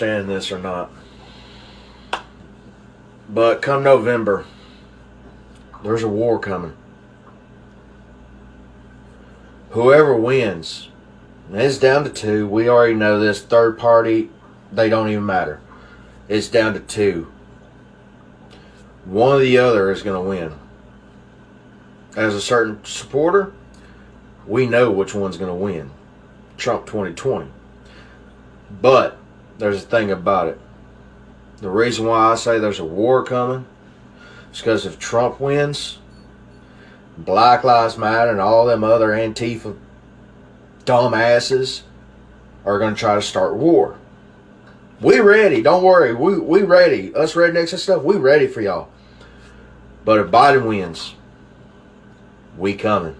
understand this or not, but come November, there's a war coming. Whoever wins, and it's down to two. We already know this. Third party, they don't even matter. It's down to two. One or the other is going to win. As a certain supporter, we know which one's going to win. Trump 2020. But there's a thing about it. The reason why I say there's a war coming is because if Trump wins, Black Lives Matter and all them other Antifa dumbasses are going to try to start war. We ready. Don't worry. We ready. Us rednecks and stuff, we ready for y'all. But if Biden wins, we coming.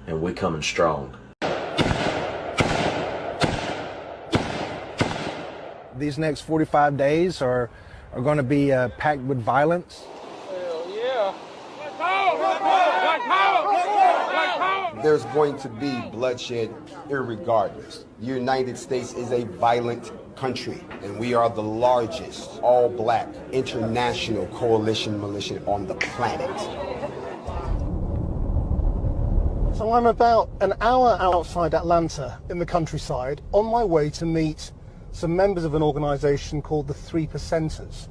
And we coming strong. These next 45 days are going to be packed with violence. Hell yeah. Black power! Black power! Black power! Black power! There's going to be bloodshed irregardless. The United States is a violent country, and we are the largest all-black international coalition militia on the planet. So I'm about an hour outside Atlanta in the countryside on my way to meet some members of an organization called the 3 Percenters.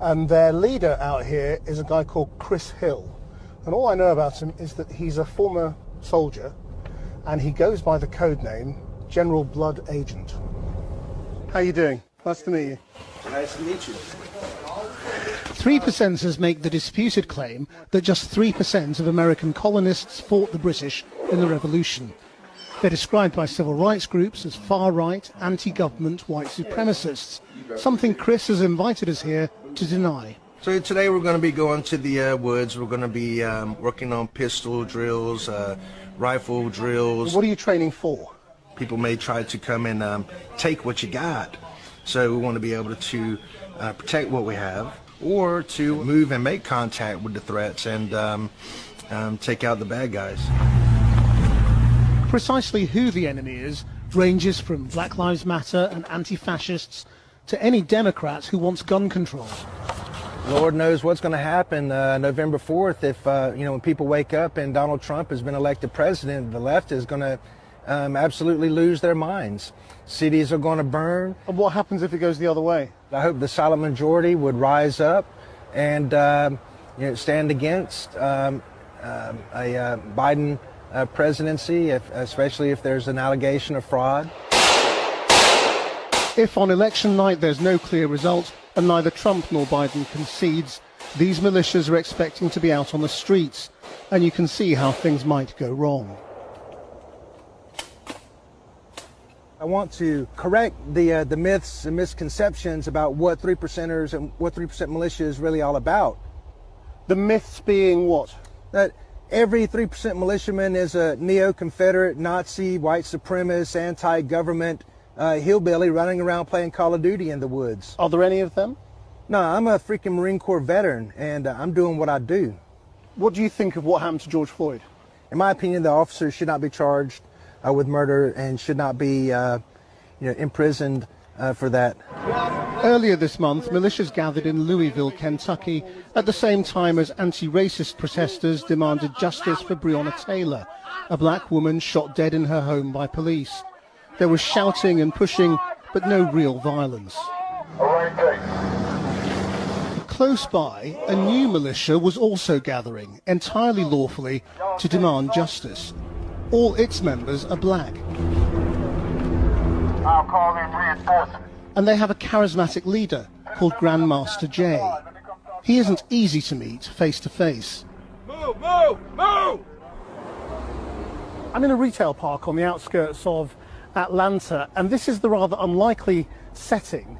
And their leader out here is a guy called Chris Hill. And all I know about him is that he's a former soldier and he goes by the code name General Blood Agent. How you doing? Nice to meet you. Nice to meet you. 3 Percenters make the disputed claim that just 3% of American colonists fought the British in the Revolution. They're described by civil rights groups as far-right, anti-government white supremacists, something Chris has invited us here to deny. So today we're going to be going to the woods. We're going to be working on pistol drills, rifle drills. What are you training for? People may try to come and take what you got. So we want to be able to protect what we have, or to move and make contact with the threats and take out the bad guys. Precisely who the enemy is ranges from Black Lives Matter and anti-fascists to any Democrat who wants gun control. Lord knows what's going to happen November 4th if, when people wake up and Donald Trump has been elected president, the left is going to absolutely lose their minds. Cities are going to burn. And what happens if it goes the other way? I hope the silent majority would rise up and stand against a Biden presidency, especially if there's an allegation of fraud. If on election night there's no clear result and neither Trump nor Biden concedes, these militias are expecting to be out on the streets, and you can see how things might go wrong. I want to correct the myths and misconceptions about what 3 Percenters and what 3% militia is really all about. The myths being what? That every 3% militiaman is a neo-Confederate, Nazi, white supremacist, anti-government hillbilly running around playing Call of Duty in the woods. Are there any of them? No, I'm a freaking Marine Corps veteran, and I'm doing what I do. What do you think of what happened to George Floyd? In my opinion, the officers should not be charged with murder and should not be imprisoned for that. Earlier this month, militias gathered in Louisville, Kentucky, at the same time as anti-racist protesters demanded justice for Breonna Taylor, a black woman shot dead in her home by police. There was shouting and pushing, but no real violence. Close by, a new militia was also gathering, entirely lawfully, to demand justice. All its members are black. I'll call in reinforcements. And they have a charismatic leader called Grandmaster Jay. He isn't easy to meet face to face. Move, move, move! I'm in a retail park on the outskirts of Atlanta, and this is the rather unlikely setting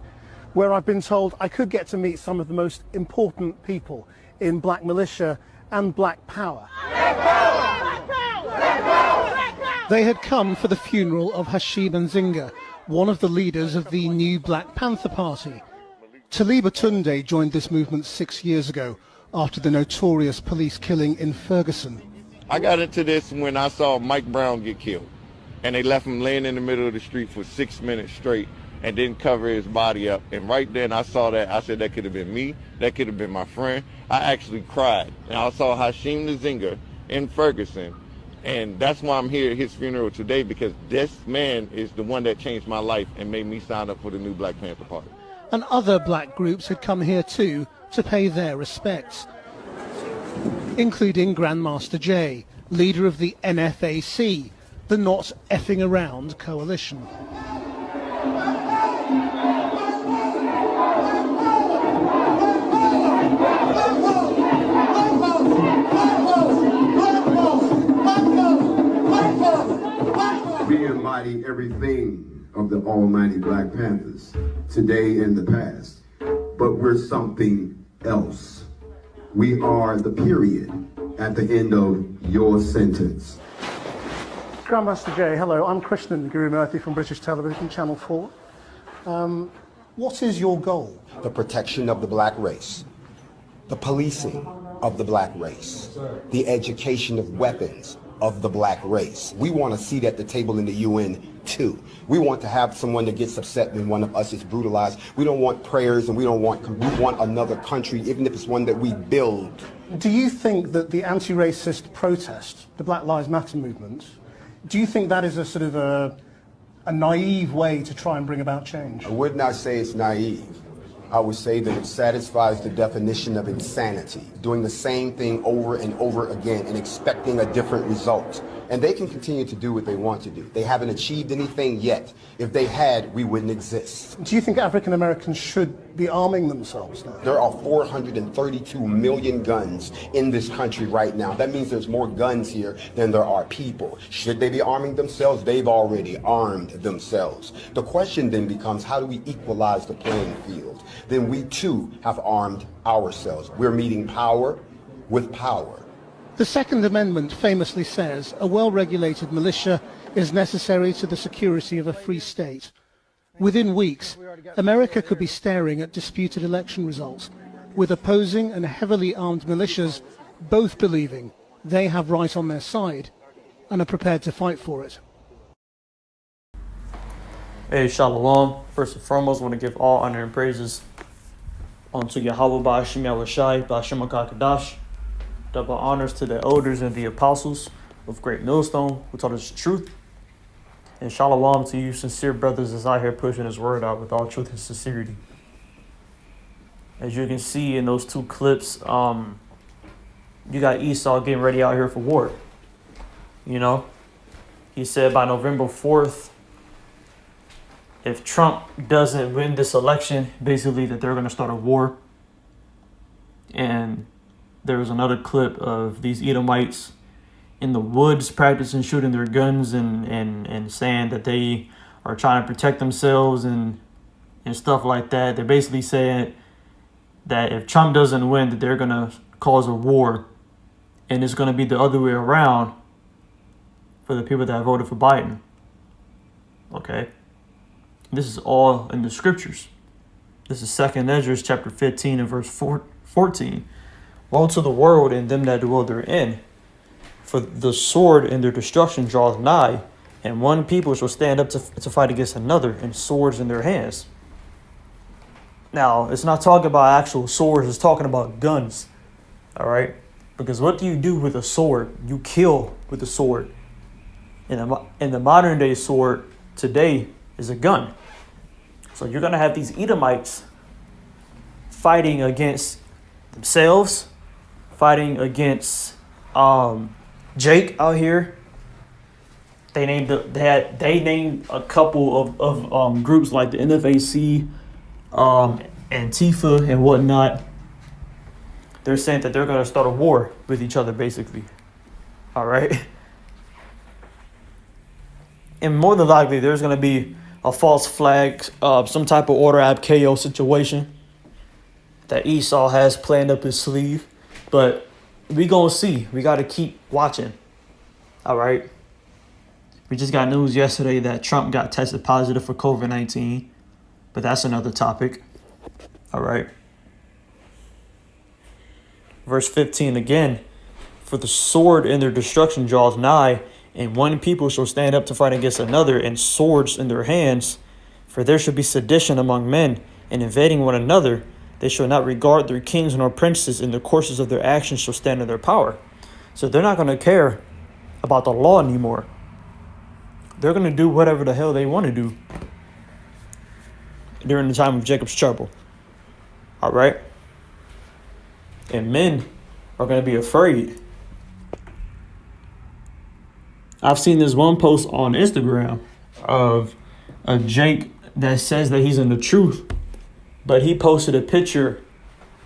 where I've been told I could get to meet some of the most important people in black militia and black power. Black power! Black power! Black power! Black power! They had come for the funeral of Hashim Nzinga, one of the leaders of the new Black Panther Party. Taliba Tunde joined this movement 6 years ago after the notorious police killing in Ferguson. I got into this when I saw Mike Brown get killed, and they left him laying in the middle of the street for 6 minutes straight, and didn't cover his body up. And right then I saw that. I said that could have been me. That could have been my friend. I actually cried. And I saw Hashim Nzinga in Ferguson. And that's why I'm here at his funeral today, because this man is the one that changed my life and made me sign up for the new Black Panther Party. And other black groups had come here too to pay their respects, including Grandmaster Jay, leader of the NFAC, the Not Effing Around Coalition. We embody everything of the almighty Black Panthers, today and the past, but we're something else. We are the period at the end of your sentence. Grandmaster Jay, hello. I'm Krishnan Guru Murthy from British Television, Channel 4. What is your goal? The protection of the black race, the policing of the black race, the education of weapons of the black race. We want a seat at the table in the UN too. We want to have someone that gets upset when one of us is brutalized. We don't want prayers, and we want another country, even if it's one that we build. Do you think that the anti-racist protest, the Black Lives Matter movement, do you think that is a sort of a naive way to try and bring about change? I would not say it's naive. I would say that it satisfies the definition of insanity, doing the same thing over and over again and expecting a different result. And they can continue to do what they want to do. They haven't achieved anything yet. If they had, we wouldn't exist. Do you think African Americans should be arming themselves now? There are 432 million guns in this country right now. That means there's more guns here than there are people. Should they be arming themselves? They've already armed themselves. The question then becomes, how do we equalize the playing field? Then we too have armed ourselves. We're meeting power with power. The Second Amendment famously says a well-regulated militia is necessary to the security of a free state. Within weeks, America could be staring at disputed election results, with opposing and heavily armed militias both believing they have right on their side and are prepared to fight for it. Hey, Shalom. First and foremost, I want to give all honor and praises unto Yahuwah Ba'ashim Yahushai, Ba'ashim HaKadash. Double honors to the elders and the apostles of Great Millstone who taught us the truth. And shalom to you sincere brothers that's out here pushing his word out with all truth and sincerity. As you can see in those two clips, you got Esau getting ready out here for war. You know, he said by November 4th, if Trump doesn't win this election, basically that they're going to start a war. And there was another clip of these Edomites in the woods practicing shooting their guns and saying that they are trying to protect themselves and stuff like that. They're basically saying that if Trump doesn't win, that they're going to cause a war. And it's going to be the other way around for the people that voted for Biden. Okay? This is all in the scriptures. This is 2nd Ezra chapter 15 and verse 14. Woe to the world and them that dwell therein, for the sword and their destruction draweth nigh, and one people shall stand up to fight against another, and swords in their hands. Now, it's not talking about actual swords, it's talking about guns. All right? Because what do you do with a sword? You kill with a sword. In the modern day sword today is a gun. So you're going to have these Edomites fighting against themselves, fighting against Jake out here. They named a couple of groups like the NFAC, Antifa and whatnot. They're saying that they're going to start a war with each other, basically. All right. And more than likely, there's going to be a false flag, some type of order ab KO situation that Esau has planned up his sleeve. But we gonna see. We got to keep watching. All right. We just got news yesterday that Trump got tested positive for COVID-19. But that's another topic. All right. Verse 15 again. For the sword in their destruction draws nigh, and one people shall stand up to fight against another, and swords in their hands. For there shall be sedition among men, and invading one another. They shall not regard their kings nor princes, and the courses of their actions shall stand in their power. So they're not going to care about the law anymore. They're going to do whatever the hell they want to do during the time of Jacob's trouble. All right? And men are going to be afraid. I've seen this one post on Instagram of a Jake that says that he's in the truth, but he posted a picture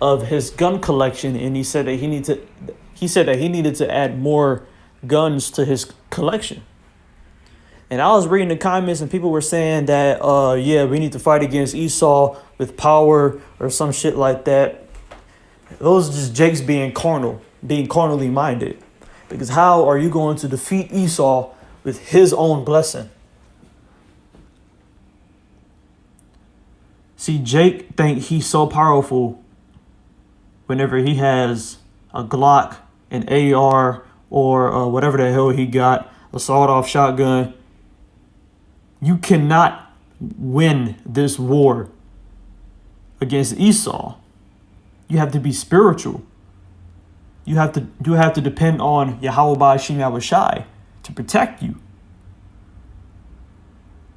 of his gun collection, and he said that he needed to add more guns to his collection. And I was reading the comments, and people were saying that, yeah, we need to fight against Esau with power or some shit like that. Those are just Jakes being carnal, being carnally minded. Because how are you going to defeat Esau with his own blessing? See, Jake think he's so powerful whenever he has a Glock, an AR, or whatever the hell he got, a sawed-off shotgun. You cannot win this war against Esau. You have to be spiritual. You have to depend on Yahuwah Ba'ashim Yahushai to protect you.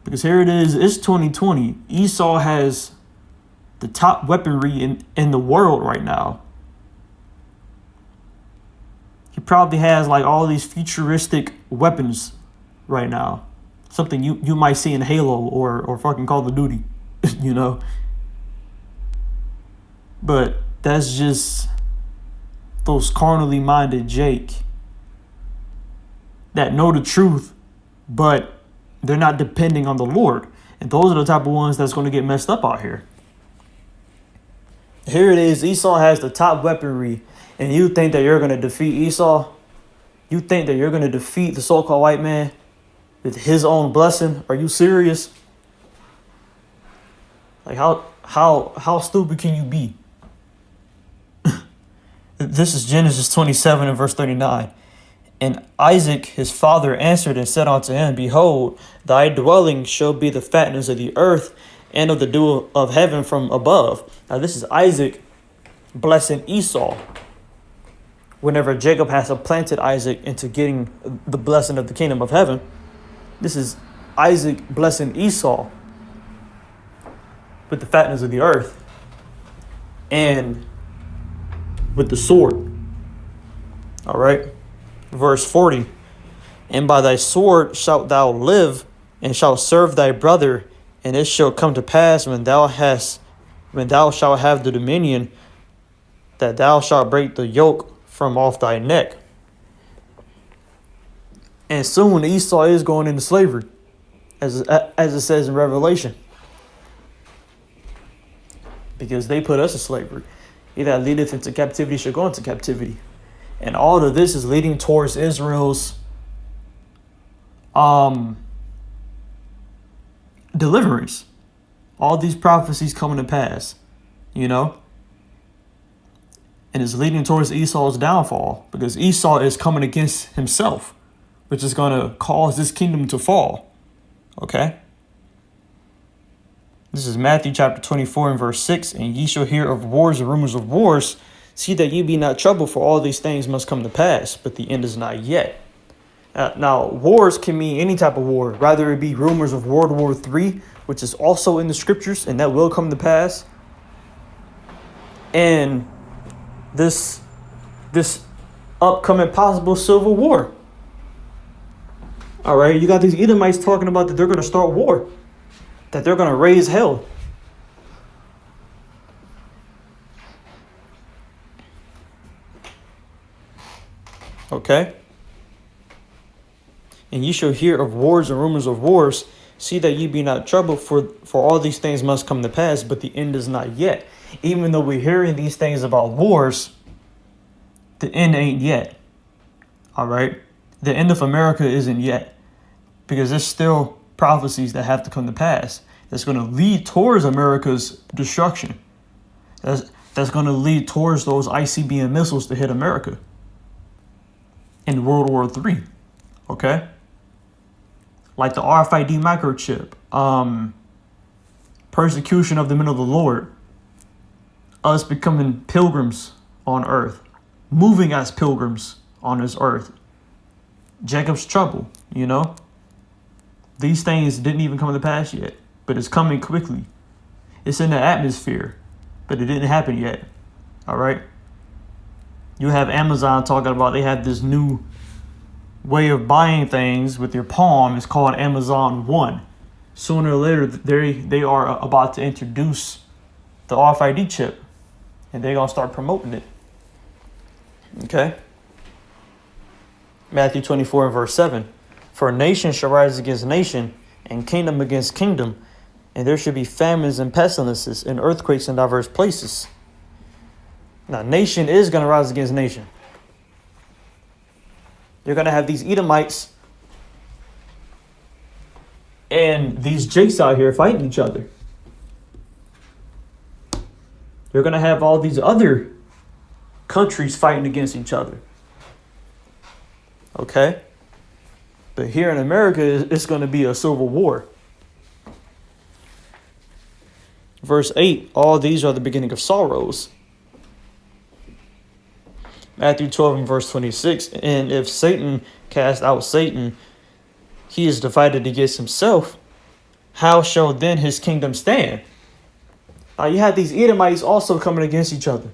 Because here it is, it's 2020. Esau has the top weaponry in the world right now. He probably has like all these futuristic weapons right now. Something you might see in Halo or fucking Call of Duty, you know. But that's just those carnally minded Jake that know the truth, but they're not depending on the Lord. And those are the type of ones that's going to get messed up out here. Here it is. Esau has the top weaponry, and you think that you're going to defeat Esau? You think that you're going to defeat the so-called white man with his own blessing? Are you serious? Like how stupid can you be? This is Genesis 27 and verse 39. And Isaac his father answered and said unto him, Behold, thy dwelling shall be the fatness of the earth and of the dew of heaven from above. Now this is Isaac blessing Esau. Whenever Jacob has supplanted Isaac into getting the blessing of the kingdom of heaven, this is Isaac blessing Esau with the fatness of the earth and with the sword. All right. Verse 40. And by thy sword shalt thou live, and shalt serve thy brother, and it shall come to pass when thou shalt have the dominion, that thou shalt break the yoke from off thy neck. And soon Esau is going into slavery, as it says in Revelation, because they put us in slavery. He that leadeth into captivity shall go into captivity. And all of this is leading towards Israel's deliverance. All these prophecies coming to pass, you know. And it's leading towards Esau's downfall, because Esau is coming against himself, which is going to cause this kingdom to fall. Okay? This is Matthew chapter 24 and verse 6. And ye shall hear of wars and rumors of wars. See that ye be not troubled, for all these things must come to pass, but the end is not yet. Now, wars can mean any type of war, rather it be rumors of World War III, which is also in the scriptures, and that will come to pass. And this upcoming possible civil war. All right, you got these Edomites talking about that they're going to start war, that they're going to raise hell. Okay. And ye shall hear of wars and rumors of wars. See that ye be not troubled, for all these things must come to pass, but the end is not yet. Even though we're hearing these things about wars, the end ain't yet. All right. The end of America isn't yet, because there's still prophecies that have to come to pass that's going to lead towards America's destruction. That's going to lead towards those ICBM missiles to hit America in World War III. Okay. Like the RFID microchip, persecution of the men of the Lord, us becoming pilgrims on earth, moving as pilgrims on this earth. Jacob's trouble, you know. These things didn't even come to pass yet, but it's coming quickly. It's in the atmosphere, but it didn't happen yet. All right. You have Amazon talking about they have this new way of buying things with your palm. It's called Amazon One. Sooner or later, they are about to introduce the RFID chip, and they're going to start promoting it. Okay? Matthew 24 and verse 7. For nation shall rise against nation, and kingdom against kingdom, and there should be famines and pestilences and earthquakes in diverse places. Now, nation is going to rise against nation. You're going to have these Edomites and these Jakes out here fighting each other. You're going to have all these other countries fighting against each other. Okay? But here in America, it's going to be a civil war. Verse 8, all these are the beginning of sorrows. Matthew 12 and verse 26, and if Satan cast out Satan, he is divided against himself. How shall then his kingdom stand? Now you have these Edomites also coming against each other.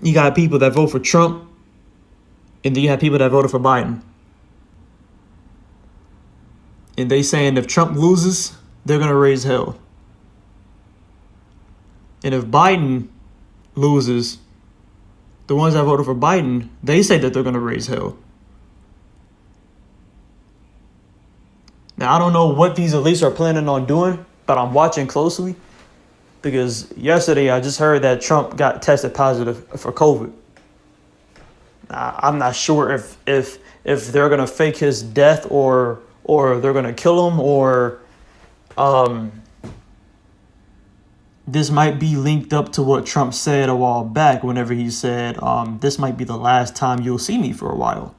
You got people that vote for Trump, and then you have people that voted for Biden. And they saying if Trump loses, they're going to raise hell. And if Biden loses, the ones that voted for Biden, they say that they're going to raise hell. Now, I don't know what these elites are planning on doing, but I'm watching closely because yesterday I just heard that Trump got tested positive for COVID. I'm not sure if they're going to fake his death or they're going to kill him or this might be linked up to what Trump said a while back whenever he said, this might be the last time you'll see me for a while.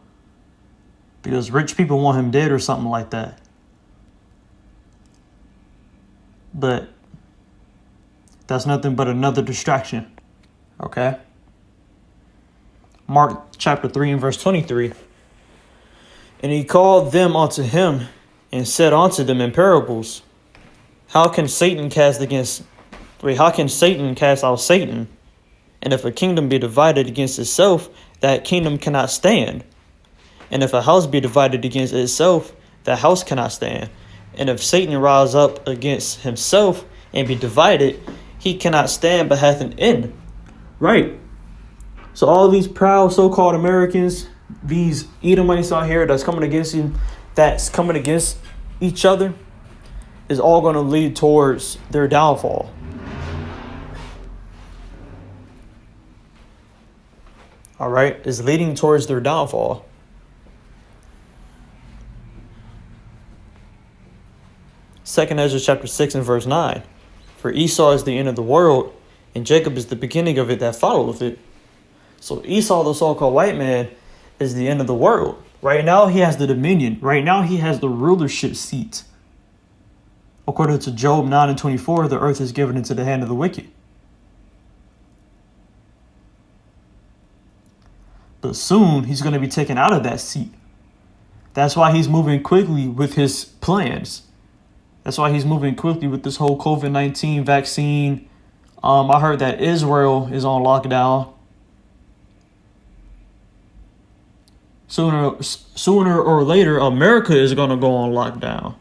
Because rich people want him dead or something like that. But that's nothing but another distraction. Okay? Mark chapter 3 and verse 23. And he called them unto him and said unto them in parables, How can Satan cast out Satan? And if a kingdom be divided against itself, that kingdom cannot stand. And if a house be divided against itself, that house cannot stand. And if Satan rise up against himself and be divided, he cannot stand but hath an end. Right. So all these proud so-called Americans, these Edomites out here that's coming against each other, is all going to lead towards their downfall. All right, is leading towards their downfall. Second Ezra chapter 6 and verse 9. For Esau is the end of the world, and Jacob is the beginning of it that followeth it. So Esau, the so-called white man, is the end of the world. Right now he has the dominion. Right now he has the rulership seat. According to Job 9 and 24, the earth is given into the hand of the wicked. But soon he's going to be taken out of that seat. That's why he's moving quickly with his plans. That's why he's moving quickly with this whole COVID-19 vaccine. I heard that Israel is on lockdown. Sooner or later, America is going to go on lockdown.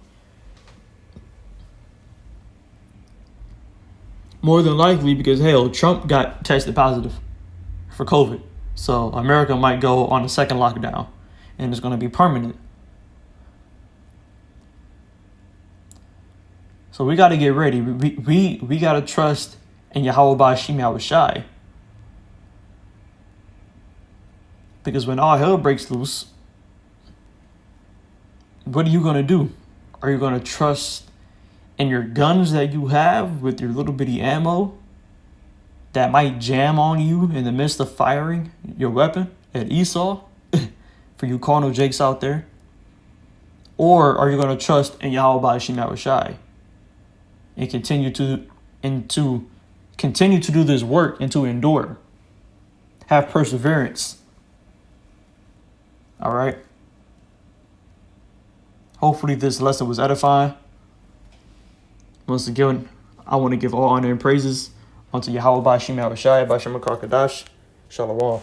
More than likely because, hell, Trump got tested positive for COVID. So America might go on a second lockdown, and it's going to be permanent. So we got to get ready. We got to trust in Yahuwah Ba'ashim Yahushai. Because when all hell breaks loose, what are you going to do? Are you going to trust in your guns that you have with your little bitty ammo that might jam on you in the midst of firing your weapon at Esau? For you carnal jakes out there. Or are you going to trust in Yahuwah Ba'ashim Yahushai and continue to do this work and to endure? Have perseverance. All right. Hopefully this lesson was edifying. Once again, I want to give all honor and praises unto Yahuwah Ba'ashim Yahushai, Ba'ashim Kadash. Shalom.